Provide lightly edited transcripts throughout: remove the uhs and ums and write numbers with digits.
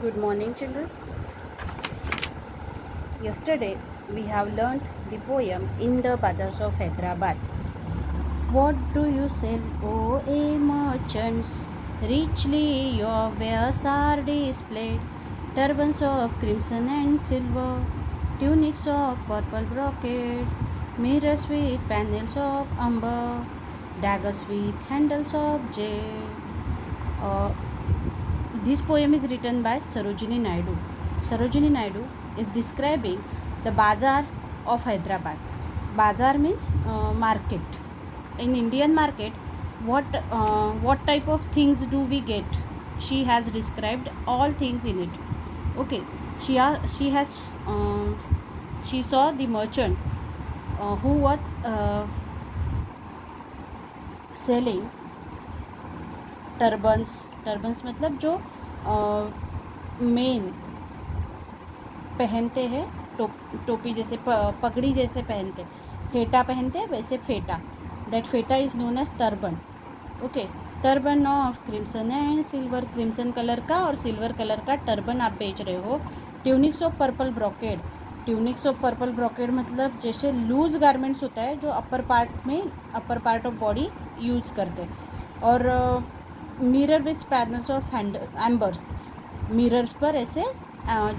Good morning, children. Yesterday, we have learnt the poem In the Bazaars of Hyderabad. What do you sell, O a merchants? Richly your wares are displayed. Turbans of crimson and silver, tunics of purple brocade, mirrors with panels of umber, daggers with handles of jade. Uh, This poem is written by Sarojini Naidu. Sarojini Naidu is describing the bazaar of Hyderabad. Bazaar means market. In Indian market, what type of things do we get? She has described all things in it. Okay, she saw the merchant who was selling turbans मतलब जो main पहनते हैं, टोपी जैसे पगड़ी जैसे पहनते, फेटा पहनते वैसे pheta, that pheta is known as turban. Okay, turban of crimson and silver, crimson colour का और सिल्वर कलर का टर्बन आप बेच रहे हो. Tunics of purple brocade, tunics of purple brocade मतलब जैसे लूज गारमेंट्स होता है जो upper part of body use करते. और mirror with panels of एम्बर्स, mirrors पर ऐसे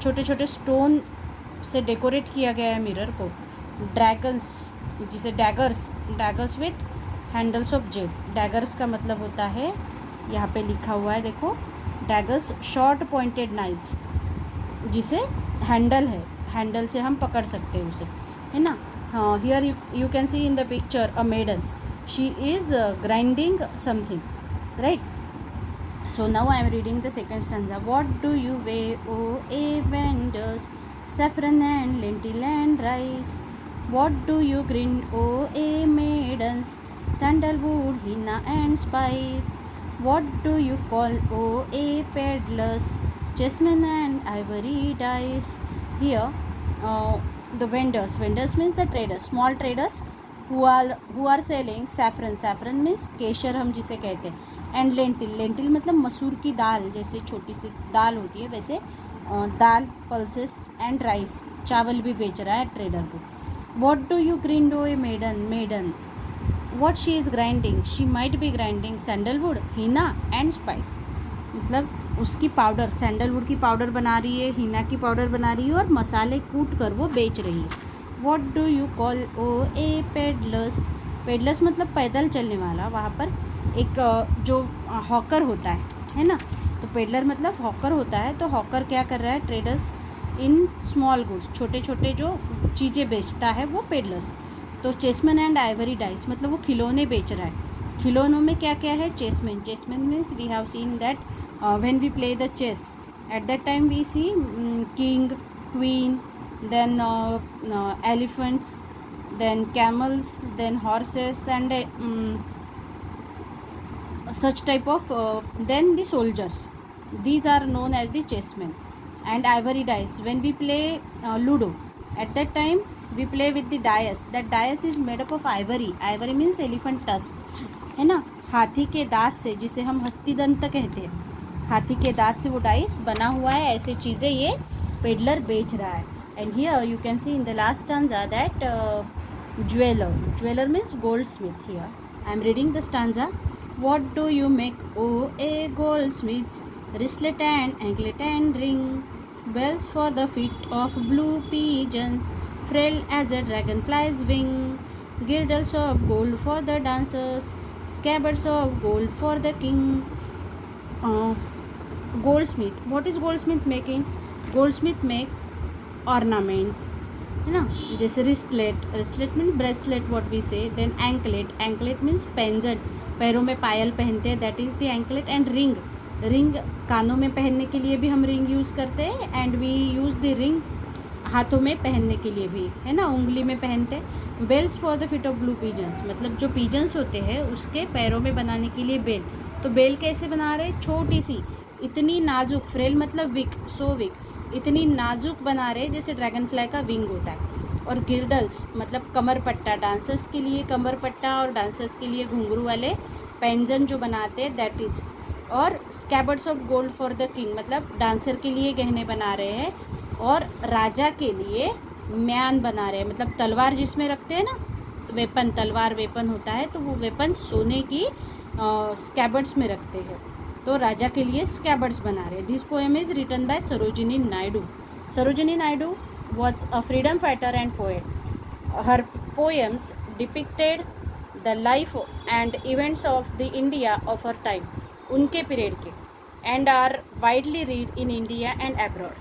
छोटे छोटे स्टोन से डेकोरेट किया गया है मिरर को. ड्रैगन्स जिसे daggers with handles of Z, daggers का मतलब होता है, यहाँ पे लिखा हुआ है देखो, डैगर्स शॉर्ट पॉइंटेड नाइफ्स जिसे हैंडल है, हैंडल से हम पकड़ सकते हैं उसे, है ना. हाँ, here you can see in the picture a maiden, she is grinding something, right. So now I am reading the second stanza. What do you weigh, O a vendors? Saffron and lentil and rice. What do you grind, O a maidens? Sandalwood, henna and spice. What do you call, O a peddlers? Jasmine and ivory dice. Here, the vendors. Vendors means the traders, small traders who are selling saffron. Saffron means केशर हम जिसे कहते हैं. And lentil मतलब मसूर की दाल, जैसे छोटी सी दाल होती है वैसे दाल, पल्सेस एंड राइस, चावल भी बेच रहा है ट्रेडर को. What do you grind, O a maiden what she is grinding, she might be grinding sandalwood, henna and spice, मतलब उसकी पाउडर, सैंडलवुड की पाउडर बना रही है, हीना की पाउडर बना रही है और मसाले कूट कर वो बेच रही है. What do you call, O a peddlers मतलब पैदल चलने वाला. वहाँ पर एक जो हॉकर होता है ना, तो पेडलर मतलब हॉकर होता है. तो हॉकर क्या कर रहा है, ट्रेडर्स इन स्मॉल गुड्स, छोटे छोटे जो चीज़ें बेचता है वो पेडलर्स. तो चेसमैन एंड आइवरी डाइस मतलब वो खिलौने बेच रहा है. खिलौनों में क्या क्या है, chessman means we have seen that when we play the chess, at that time we see king, queen, then elephants, then camels, then horses, and such type of then the soldiers, these are known as the chessmen. And ivory dice, when we play ludo, at that time we play with the dice, that dice is made up of ivory means elephant tusk, है ना, हाथी के दांत से, जिसे हम हस्ती दंत कहते हैं, हाथी के दांत से वो डाइस बना हुआ है. ऐसी चीज़ें ये पेडलर बेच रहा है. And here you can see in the last stanza that jeweler means goldsmith. Here I am reading the stanza. What do you make, O a goldsmiths? Wristlet and anklet and ring, bells for the feet of blue pigeons, frail as a dragonfly's wing, girdles of gold for the dancers, scabbards of gold for the king. Goldsmith, what is goldsmith making? Goldsmith makes ornaments, है ना, जैसे रिस्टलेट mean bracelet what we से. Then anklet means पेंजेंट, पैरों में पायल पहनते हैं, that is the anklet. And ring कानों में पहनने के लिए भी हम रिंग यूज़ करते हैं. And we use the ring हाथों में पहनने के लिए भी, है ना, उंगली में पहनते हैं. Bells for the feet of blue pigeons मतलब जो पीजन्स होते हैं उसके पैरों में बनाने के लिए बेल. तो बेल कैसे बना रहे, छोटी सी, इतनी नाजुक, फ्रेल मतलब वीक, सो वीक, इतनी नाजुक बना रहे जैसे ड्रैगन फ्लाई का विंग होता है. और गिर्डल्स मतलब कमर पट्टा, डांसर्स के लिए कमर पट्टा और डांसर्स के लिए घुंघरू वाले पैंजन जो बनाते हैं, दैट इज़. और scabbards of gold for the king, मतलब डांसर के लिए गहने बना रहे हैं और राजा के लिए म्यान बना रहे हैं, मतलब तलवार जिसमें रखते हैं ना, वेपन, तलवार वेपन होता है, तो वो वेपन सोने की स्कैबर्ड्स में रखते हैं, तो राजा के लिए स्कैबर्ड्स बना रहे हैं। This poem is written by Sarojini Naidu. Sarojini Naidu was a freedom fighter and poet. Her poems depicted the life and events of the India of her time, उनके पीरियड के, and are widely read in India and abroad.